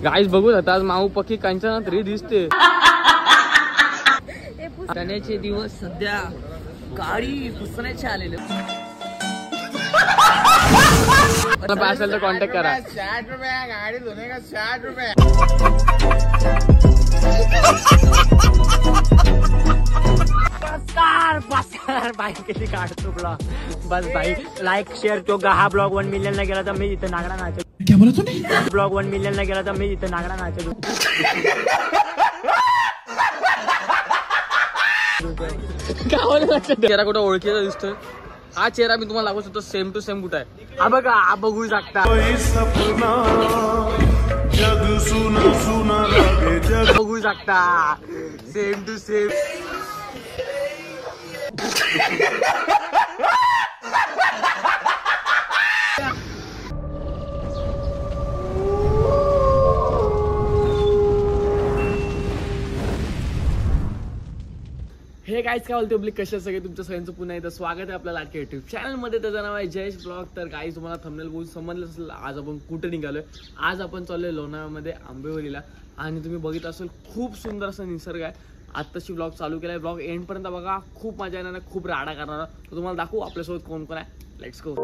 गाईस बघू आता आज माऊ पक्की कांचनात रे दिसते. सणाचे दिवस सध्या गाडी पुसण्याचे आलेले. असेल तर कॉन्टॅक्ट करा. 60 रुपये गाडी धुने का 60 रुपये. भाई किती काढतो ब्लॉग. बस भाई लाईक शेअर तो हा ब्लॉग 1 मिलियन ला गेला तर मी इथे नागडा नाचतो. क्या बोला तूने? ब्लॉग 1 मिलियन ला गेला तर मी इथे नागडा नाचतो. चेहरा कुठं ओळखीचा दिसतोय. हा चेहरा मी तुम्हाला लागू शकतो सेम टू सेम कुठं आहे. हा बघा हा बघू शकता. बघू शकता सेम टू सेम. हे गाईज काय बोलते पब्लिक, कशा सगळे तुमच्या सगळ्यांचं पुन्हा एकदा स्वागत आहे आपल्या लाडक्या युट्यूब चॅनल मध्ये. त्याचं नाव आहे जयेश ब्लॉग. तर गाईज तुम्हाला थंबनेल बघून समजलं असेल आज आपण कुठे निघालोय. आज आपण चाललोय लोणावळ्यामध्ये आंबेवलीला. आणि तुम्ही बघित असेल खूप सुंदर असा निसर्ग आहे. आत्ताची ब्लॉग चालू केलाय. ब्लॉग एंड पर्यंत बघा, खूप मजा येणार, खूप राडा करणार. तर तुम्हाला दाखवू आपल्यासोबत कोण कोण आहे. Let's go.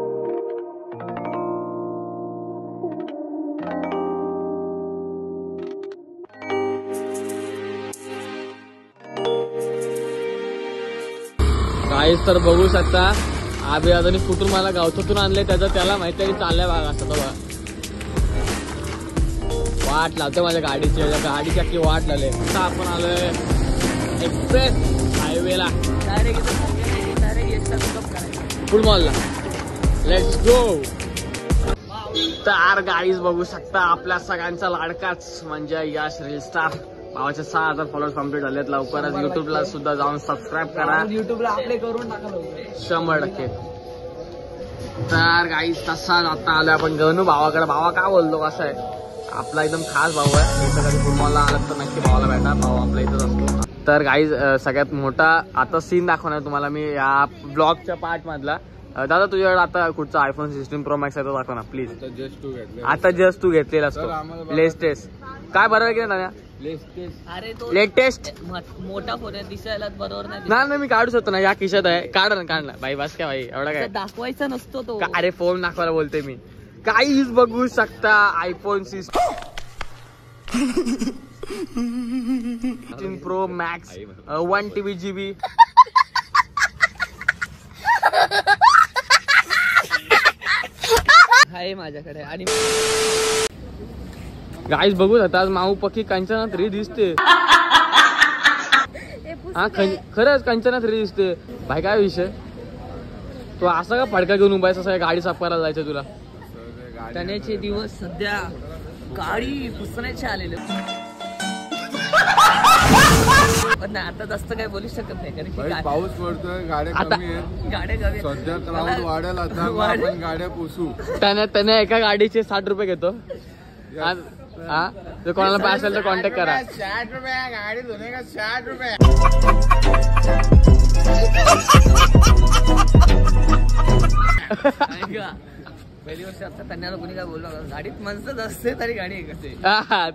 गाईस तर बघू शकता आबे दादानी कुठून मला गावठातून आणले त्याचं त्याला माहिती आहे. चाललंय बघा असं बघा. वाट लावते माझ्या गाडीची अख्खी वाट लावले. आपण आलोय एक्सप्रेस हायवेला फुल मॉलला. Let's go. तर गाईज बघू शकता आपल्या सगळ्यांचा लाडकाच म्हणजे यश रील स्टार. भावाचे 6000 फॉलोअर्स कम्प्लीट झालेत. लवकरच युट्यूबला सुद्धा जाऊन सबस्क्राईब करा. युट्यूबला आपले करून टाका 100%. तर गाईज तसा आता आलोय आपण गणू भावाकडे. भावा काय बोलतो कसं आहे आपला एकदम खास भाऊ आहे. इथं कधी फुटबॉलला आलात तर नक्की भावाला भेटा. भाऊ आपल्या इथंच असतो. तर गाईज सगळ्यात मोठा आता सीन दाखवणार तुम्हाला मी या ब्लॉगच्या पार्ट मधला. दादा तुझ्याकडे आता कुठचा आयफोन 16 प्रो मॅक्स आहे तो दाखव ना प्लीज. आता जस्ट तू घेतलेला असतो लेटेस्ट. काय बरोबर की नाही अरे तो लेटेस्ट मोठा फोन आहे दिसायला बरोबर नाही. नाही मी काढू शकतो ना. या खिशात आहे. काढला भाई बस काय भाई एवढा काय दाखवायचा नसतो तो. अरे फोन दाखवायला बोलते मी. काहीच बघू शकता iPhone 16 pro max 1 TB GB. आहे माझ्याकडे. आणि गाईज बघू आता आज माऊ पक्की कांचनात रे दिसते. हा खरंच कांचनात रे दिसते. भाई काय विषय तो असा का फडका घेऊन उभायचा असं गाडी साफ करायला जायचं तुला. सणाचे दिवस सध्या गाडी पुसण्याचे आलेले. पण आता जास्त काय बोलू शकत नाही कारण पाऊस पडतोय. गाड्या कमी आहेत. गाड्या कमी सध्या क्राऊड वाढेल. आता आपण गाड्या पुसू. त्याने एका गाडीचे 60 रुपये घेतो. हा जर कोणाला पाहिजे असेल तर कॉन्टॅक्ट करा. 60 रुपये गाडी धुने का 60 रुपये. पहिली वर्ष आता त्यांना कोणी काय बोललो गाडीत माणसं असते तरी गाडी कसे.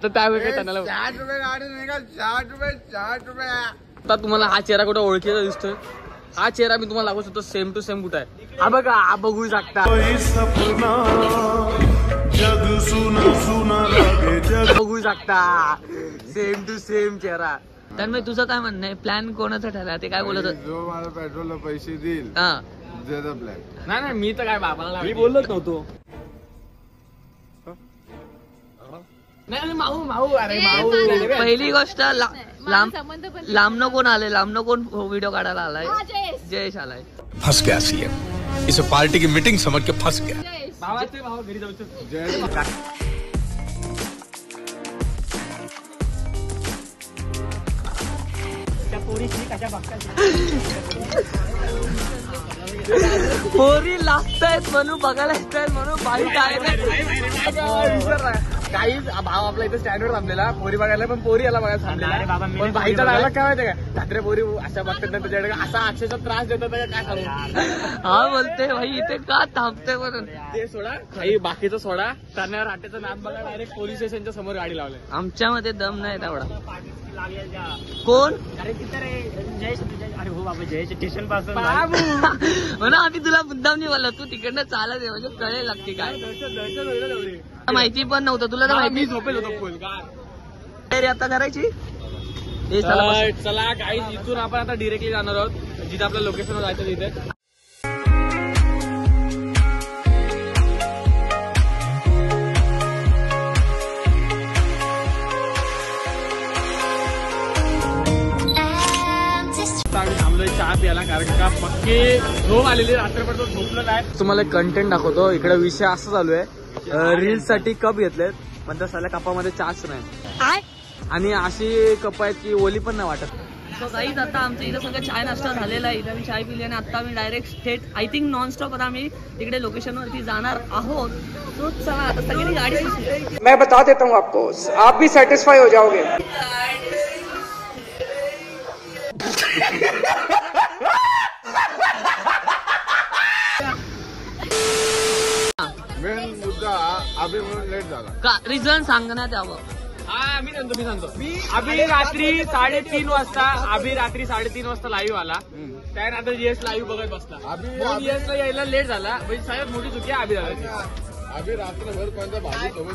तर त्यावेळी त्यांना 60 रुपये गाडी धुने का 60 रुपये 60 रुपये. आता तुम्हाला हा चेहरा कुठं ओळखीचा दिसतोय. हा चेहरा मी तुम्हाला लागू शकतो सेम टू सेम कुठं आहे. हा बघा हा बघू शकता. बघू शकता सेम टू सेम चेहरा. तर तुझं काय म्हणणं आहे प्लॅन कोणाचा ठरला ते काय बोलत. जो मला पेट्रोलला पैसे देईल हा त्याचा प्लॅन. नाही मी तर काय बाबाला मी बोलत नव्हतो. नाही माऊ अरे माऊ. पहिली गोष्ट लांबनं कोण आले. लांबनं कोण व्हिडिओ काढायला आलाय. जयेश आलाय. फंस गया सीएम. इसे पार्टी की मीटिंग समझ के फंस गया. भावा घरी जाऊ. पोरी लागतायत म्हणून बघायला येत आहेत म्हणून बाई काय काही भाव आपला इथे स्टँडवर थांबलेला पोरी बघायला, पण पोरी याला बघायला अरे थांबलेला. बाबा, मी पण नाही बाईचा पोरी डायलॉग काय माहिती का, धात्रे पोरी अशा बघतात ना त्याच्याकडे असा अक्षरशः त्रास देतात ना काय सांगू. हा बोलते भाई इथे का थांबते म्हणून. ते सोडा काही बाकीचं सोडा, त्यांना राटेचा नाद बघा डायरेक्ट पोलीस स्टेशनच्या समोर गाडी लावले. आमच्यामध्ये दम नाही तेवढा. लागेल का? कोण अरे किती रे जयेश, अरे हो बाबा जयेश स्टेशन पासून म्हणा आम्ही तुला मुद्दाम नाही बोललो, तू तिकडनं चालत आहे म्हणजे कळेल लागते काय. माहिती पण नव्हतं तुला तर मी माहिती. झोपेल होतो फुल तयारी आता करायची. चला काही इथून आपण आता डिरेक्टली जाणार आहोत जिथे आपल्या लोकेशनवर जायचं तिथे. आम्ही थांबलोय चहा प्यायला, कारण का पक्के झोप आलेली रात्रभर तो झोपलं नाही. तुम्हाला कंटेंट दाखवतो. इकडे विषय असा चालू आहे, रील्स साठी कप घेतलेत पण त्या सगळ्या कपामध्ये चहाच नाही आणि अशी कप आहेत की ओली पण नाही वाटत. सो काहीच आता आमचं इथं सगळं चाय नाश्ता झालेला आहे. इथं आम्ही चाय पिली आणि आता आम्ही डायरेक्ट थेट आय थिंक नॉनस्टॉप आता आम्ही तिकडे लोकेशनवरती जाणार आहोत. सो चला आता सगळी गाडी. मैं बता देता हूँ आपको, आप भी सेटिस्फाई हो जाओगे. मेन मुद्दा अभि म्हणून लेट झाला. का रिझन सांगण्यात यावं. हा मी सांगतो अभि रात्री 3:30 वाजता लाईव्ह आला. त्यानंतर यश लाईव्ह बघत बसला. यशला यायला लेट झाला, म्हणजे सगळ्यात मोठी चुकी आहे अभि दादाची. अभि रात्रभर कोणत्या भाजी सोबत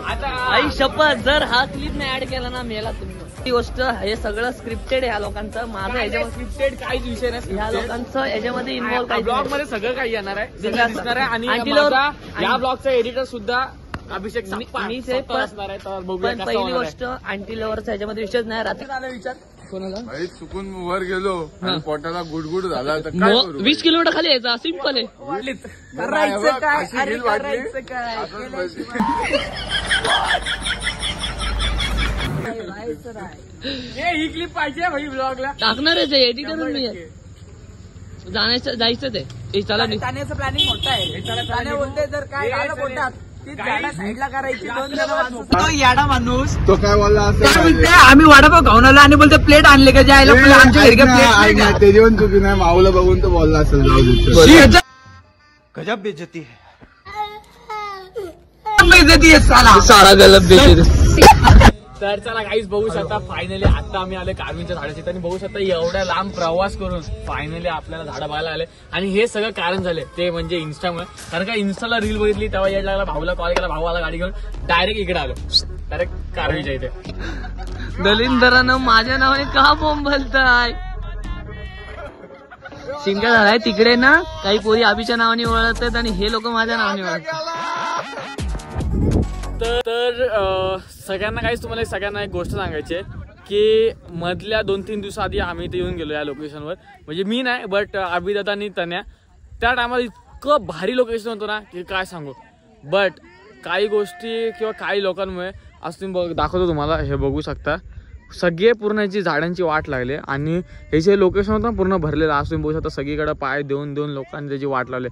आता आई शपथ जर हा क्लिप नाही ऍड केला ना मेला तुम्ही. ही गोष्ट हे सगळं स्क्रिप्टेड आहे ह्या लोकांचं. माझं याच्यामध्ये स्क्रिप्टेड काहीच विषय नाही. ह्या लोकांचं याच्यामध्ये इन्व्हॉल्व काही ब्लॉग मध्ये सगळं काही येणार आहे, दिसणार सगळं दिसणार आहे. आणि आणि तिला- माझा या ब्लॉगचा एडिटर सुद्धा अभिषेक सप्पा मीच स्वतः आहे. असणार आहे. तर बघूया पण कसं पहिली होणार आहे. गोष्ट अँटी लव्हरचा याच्यामध्ये विषयच नाही. रात्री आला विचार कोणाला भाई चुकून वर गेलो आणि पोटाला गुडगुड झाला तर काय करू. 20 किलोमीटर खाली यायचा सिंपल आहे. करायचं काय, अरे करायचं काय. ही क्लिप पाहिजे भाई ब्लॉगला. टाकणारच आहे एडिटर मी आहे. जायचं ते चला नाही. जाण्याचं प्लॅनिंग मोठं आहे. जाण्या बोलते जर काय झालं पोटात ती झाडा साईडला करायची. 2 जण माणसं. तो याडा माणूस तो काय बोलला असं आम्ही वडापाव खाऊन आलो आणि बोलतो प्लेट आणले का जायला आमच्या घरी प्लेट. त्याची पण चुकी नाही. माऊला बघून तो बोलला असेल. गजब बेइज्जती है. सारा गलत देते. तर चला काहीच बघू शकता फायनली आता आम्ही आले कारवीच्या झाडाची. आणि बघू शकता एवढ्या लांब प्रवास करून फायनली आपल्याला झाडं बघायला आले. आणि हे सगळं कारण झाले ते म्हणजे इन्स्टामुळे. कारण का इन्स्टाला रील बघितली तेव्हा येड लागला, भाऊला कॉल केला, भाऊ आला गाडी घेऊन डायरेक्ट इकडे आलो, डायरेक्ट कारवीच्या इथे. दलिंदरानं माझ्या नावाने का बॉम्ब भलताय. शिंका झालाय तिकडे ना काही पोरी आबीच्या नावाने ओळखतात आणि हे लोक माझ्या नावाने ओळखतात. तर सगळ्यांना सगळ्यांना एक गोष्ट सांगायची आहे की मधल्या 2-3 दिवसाआधी आम्ही इथे येऊन गेलो या लोकेशनवर. म्हणजे मी नाही बट अभिदादा आणि तन्या. त्या टायमाला इतकं भारी लोकेशन होतं ना की काय सांगू. बट काही गोष्टी किंवा काही लोकांमुळे आज तुम्ही दाखवतो तुम्हाला, हे बघू शकता सगळे पूर्ण याची झाडांची वाट लागली आणि हे जे लोकेशन होतं ना पूर्ण भरलेलं. आज तुम्ही बघू शकता सगळीकडे पाय देऊन लोकांनी त्याची वाट लावली.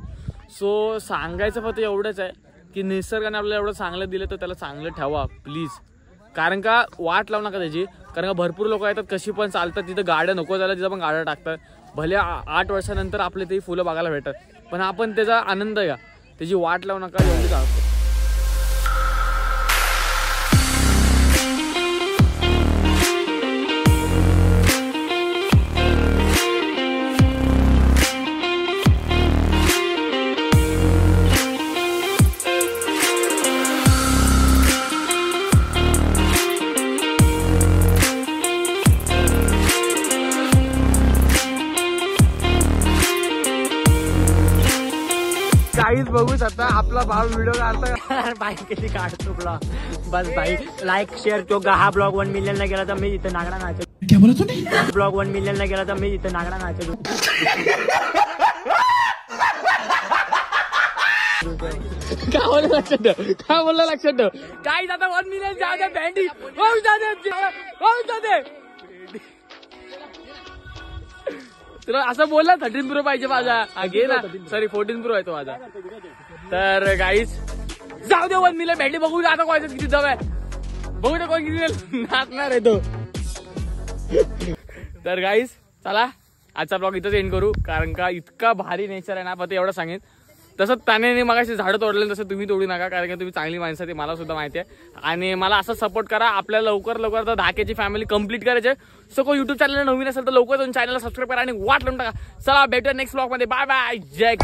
सो सांगायचं फक्त एवढंच आहे की निसर्गाने आपल्याला एवढं चांगलं दिलं तर त्याला चांगलं ठेवा प्लीज. कारण का वाट लावू नका त्याची. कारण का भरपूर लोक येतात कशी पण चालतात, तिथं गाड्या नको झाल्या तिथं पण गाड्या टाकतात. भले 8 वर्षानंतर आपले ते फुलं बघायला भेटतात, पण आपण त्याचा आनंद घ्या, त्याची वाट लावू नका एवढी चालतं. काहीच बघू शकता आपला भाव व्हिडिओ काढता. बाईक किती काढतो ब्लॉग. बस भाई लाईक शेअर तो हा ब्लॉग 1 मिलियन ला गेला तर मी इथे नागडा नाचतो. ब्लॉग 1 मिलियन ला गेला तर मी इथे नागडा नाचतो. काय बोललं लक्षात ठेव. काय जाता 1 मिलियन जाऊ द्या बँडी होऊ दे. तुला असं बोलला 13 प्रो पाहिजे माझा. घे ना, सॉरी 14 प्रो आहे तो माझा. तर गाईज जाऊ दे 1 मिलियन भेटली बघू आता कोणाचं किती जवळ आहे बघू दे कोण किती नाचणार आहे तो. तर गाईज चला आजचा ब्लॉग इथंच एंड करू कारण का इतका भारी नेचर आहे ना पण ते एवढं सांगेन. तसं त्याने मग अशी झाडं तोडले तसं तुम्ही तोडू नका कारण की तुम्ही चांगली माणसं ते मला सुद्धा माहिती आहे आणि मला असं सपोर्ट करा. आपल्याला लवकर तर 10K फॅमिली कंप्लीट करायचे. सो कोण युट्यूब चॅनल नवीन असेल तर लवकर जाऊन चॅनलला सबस्क्राईब करा आणि वाट लावून टाका. चला भेटूया नेक्स्ट ब्लॉग मध्ये. Bye bye. जय